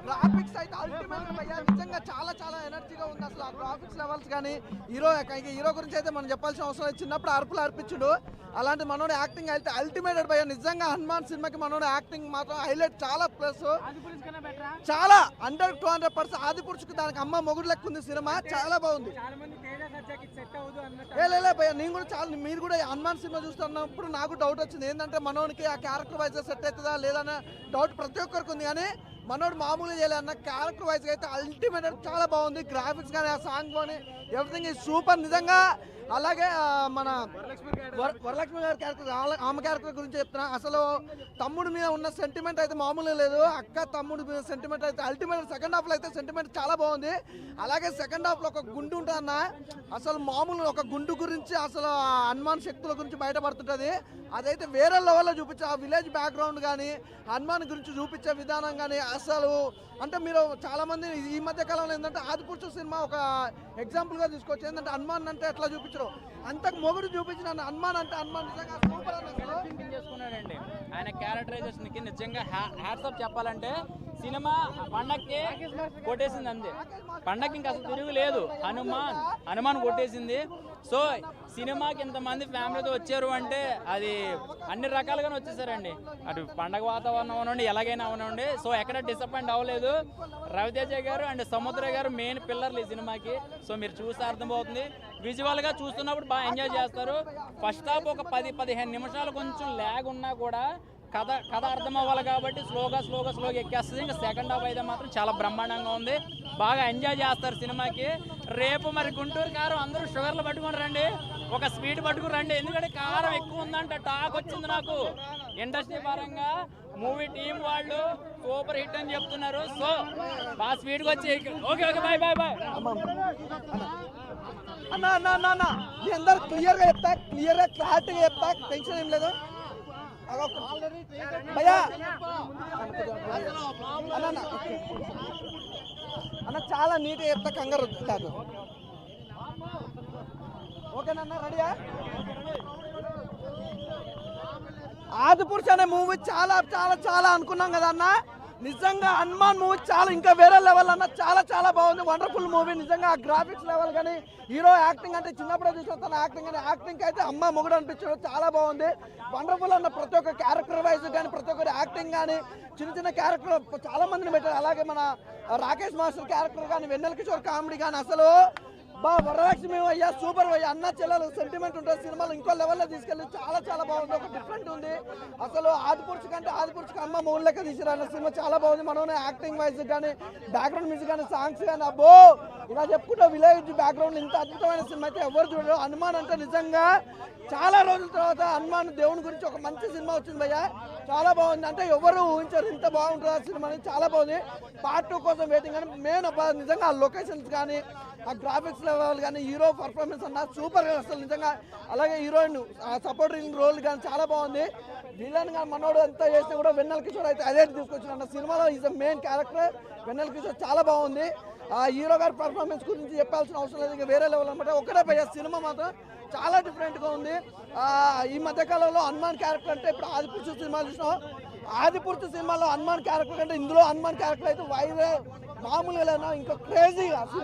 Graphics అయితే ultimate నిజంగా చాలా చాలా ఎనర్జీగా ఉంది అసలు ఆ గ్రాఫిక్స్ లెవెల్స్ కానీ హీరో గురించి అయితే మనం చెప్పాల్సిన అవసరం లేదు. చిన్నప్పుడు అరుపులు అర్పించుడు అలాంటి మనోడి యాక్టింగ్ అయితే అల్టిమేటెడ్ భయ్య. నిజంగా హనుమాన్ సినిమాకి మనోడి యాక్టింగ్ మాత్రం హైలైట్ చాలా ప్లస్ చాలా 100-200% ఆదిపురుషుకు దానికి అమ్మ మొగుడు లెక్క ఉంది సినిమా చాలా బాగుంది. లే భయ్య నేను కూడా చాలా మీరు కూడా హనుమాన్ సినిమా చూస్తున్నప్పుడు నాకు డౌట్ వచ్చింది ఏంటంటే మనోడికి ఆ క్యారెక్టర్ వైజ్ సెట్ అవుతుందా లేదన్న డౌట్ ప్రతి ఒక్కరికి ఉంది. కానీ మనోడు మామూలుగా చేయలేదన్న క్యారెక్టర్ వైజ్ అయితే అల్టిమేట్ చాలా బాగుంది. గ్రాఫిక్స్ కానీ ఆ సాంగ్ కానీ ఎవ్రీథింగ్ ఈజ్ సూపర్ నిజంగా. అలాగే మన వరలక్ష్మి గారి క్యారెక్టర్ ఆమె క్యారెక్టర్ గురించి చెప్తున్నా. అసలు తమ్ముడి మీద ఉన్న సెంటిమెంట్ అయితే మామూలుగా లేదు. అక్క తమ్ముడి మీద సెంటిమెంట్ అయితే అల్టిమేట్. సెకండ్ హాఫ్లో అయితే సెంటిమెంట్ చాలా బాగుంది. అలాగే సెకండ్ హాఫ్లో ఒక గుండు ఉంటుందన్న అసలు మామూలు ఒక గుండు గురించి అసలు హనుమాన్ శక్తుల గురించి బయటపడుతుంటుంది. అదైతే వేరే లెవెల్లో చూపించే ఆ విలేజ్ బ్యాక్గ్రౌండ్ కానీ హనుమాన్ గురించి చూపించే విధానం కానీ అసలు అంటే మీరు చాలామంది ఈ మధ్య కాలంలో ఏంటంటే ఆదిపురుషు సినిమా ఒక ఎగ్జాంపుల్గా తీసుకోవచ్చు. ఏంటంటే హనుమాన్ అంటే ఎట్లా చూపించరు అంతకు మొగుడు చూపించిన హనుమాన్ అంటే హనుమాన్ నిజంగా సూపర్ చేసుకున్నాడండి. ఆయన క్యారెక్టరైజేషన్కి నిజంగా హ్యాట్స్ ఆఫ్ చెప్పాలంటే సినిమా పండక్కి కొట్టేసింది అంతే. పండక్కి ఇంకా అసలు తిరుగు లేదు. హనుమాన్ కొట్టేసింది. సో సినిమాకి ఇంతమంది ఫ్యామిలీతో వచ్చారు అంటే అది అన్ని రకాలుగానే వచ్చేసారండి. అటు పండగ వాతావరణం అవనండి ఎలాగైనా అవనండి. సో ఎక్కడ డిసప్పాయింట్ అవ్వలేదు. రవితేజ గారు అండ్ సముద్ర గారు మెయిన్ పిల్లర్లు ఈ సినిమాకి. సో మీరు చూస్తే అర్థమవుతుంది. విజువల్గా చూస్తున్నప్పుడు బాగా ఎంజాయ్ చేస్తారు. ఫస్ట్ హాఫ్ ఒక 10-15 నిమిషాలు కొంచెం ల్యాగ్ ఉన్నా కూడా కథ అర్థం అవ్వాలి కాబట్టి స్లోగా ఎక్కేస్తుంది. ఇంకా సెకండ్ హాఫ్ అయితే మాత్రం చాలా బ్రహ్మాండంగా ఉంది. బాగా ఎంజాయ్ చేస్తారు సినిమాకి. రేపు మరి గుంటూరు కారం అందరూ షుగర్లు పట్టుకుని రండి, ఒక స్వీట్ పట్టుకుని రండి. ఎందుకంటే కారం ఎక్కువ ఉందంట టాక్ వచ్చింది నాకు. ఇండస్ట్రీ పరంగా మూవీ టీం వాళ్ళు సూపర్ హిట్ అని చెప్తున్నారు. సో బాగా స్వీట్గా వచ్చి ఓకే బాయ్ అన్న మీ అందరు క్లియర్గా చెప్తా, క్లియర్గా క్లారిటీగా చెప్తా, టెన్షన్ ఏం లేదు భయ్యా. అన్న చాలా నీట్గా చెప్తా, కంగారు కాదు. ఓకేనన్నా రెడీయా? ఆదిపురుష్ అనే మూవీ చాలా చాలా చాలా అనుకున్నాం కదా అన్న. నిజంగా హనుమాన్ మూవీ చాలా ఇంకా వేరే లెవెల్ అన్న. చాలా చాలా బాగుంది. వండర్ఫుల్ మూవీ నిజంగా. గ్రాఫిక్స్ లెవెల్ కానీ హీరో యాక్టింగ్ అంటే చిన్నప్పుడే చూసిన యాక్టింగ్ కానీ యాక్టింగ్ అయితే అమ్మ మొగుడు అనిపించడం చాలా బాగుంది. వండర్ఫుల్ అన్న. ప్రతి ఒక్క క్యారెక్టర్ వైజ్ కానీ ప్రతి ఒక్కరి యాక్టింగ్ కానీ చిన్న క్యారెక్టర్ చాలా మందిని పెట్టారు. అలాగే మన రాకేష్ మాస్టర్ క్యారెక్టర్ కానీ వెన్నెల కిషోర్ కామెడీ కానీ అసలు వరలక్ష్మి అయ్యా సూపర్ అయ్యా. అన్న చెల్లెలు సెంటిమెంట్ ఉంటుంది సినిమాలో ఇంకో లెవెల్లో తీసుకెళ్ళి చాలా చాలా బాగుంది. ఒక డిఫరెంట్ ఉంది అసలు. ఆదిపురుషు కంటే ఆదిపురుషుకు అమ్మ మూడు లెక్క తీసిరాన్న సినిమా చాలా బాగుంది. మనం యాక్టింగ్ వైజ్ కానీ బ్యాక్గ్రౌండ్ మ్యూజిక్ కానీ సాంగ్స్ కానీ అబ్బో ఇలా చెప్పుకుంటే విలేజ్ బ్యాక్గ్రౌండ్ ఇంత అద్భుతమైన సినిమా అయితే ఎవరు చూడరు. హనుమాన్ అంటే నిజంగా చాలా రోజుల తర్వాత హనుమాన్ దేవుని గురించి ఒక మంచి సినిమా వచ్చింది భయ్యా. చాలా బాగుంది. అంటే ఎవరు ఊహించారు ఇంత బాగుంటుంది ఆ సినిమా. చాలా బాగుంది. పార్ట్ 2 కోసం వెయిటింగ్. కానీ మెయిన్ నిజంగా ఆ లొకేషన్స్ కానీ ఆ గ్రాఫిక్స్ లెవెల్ కానీ హీరో పర్ఫార్మెన్స్ అన్న సూపర్ అసలు నిజంగా. అలాగే హీరోయిన్ సపోర్టింగ్ రోల్ కానీ చాలా బాగుంది. విలన్ కానీ మనోడు ఎంత చేసినా కూడా వెన్నెల కిషోర్ అయితే అదే తీసుకొచ్చిన అన్న సినిమాలో ఈజ్ ద మెయిన్ క్యారెక్టర్. వెన్నెల కిషోర్ చాలా బాగుంది. ఆ హీరో గారి పర్ఫార్మెన్స్ గురించి చెప్పాల్సిన అవసరం లేదు. ఇంకా వేరే లెవెల్ అనమాట. ఒకటే భయ్యా సినిమా మాత్రం చాలా డిఫరెంట్గా ఉంది. ఈ మధ్యకాలంలో హనుమాన్ క్యారెక్టర్ అంటే ఇప్పుడు ఆదిపురుషు సినిమా చూసినాం. ఆదిపురుషు సినిమాలో హనుమాన్ క్యారెక్టర్ కంటే ఇందులో హనుమాన్ క్యారెక్టర్ అయితే వైరే మామూలుగా ఇంకా క్రేజీగా సినిమా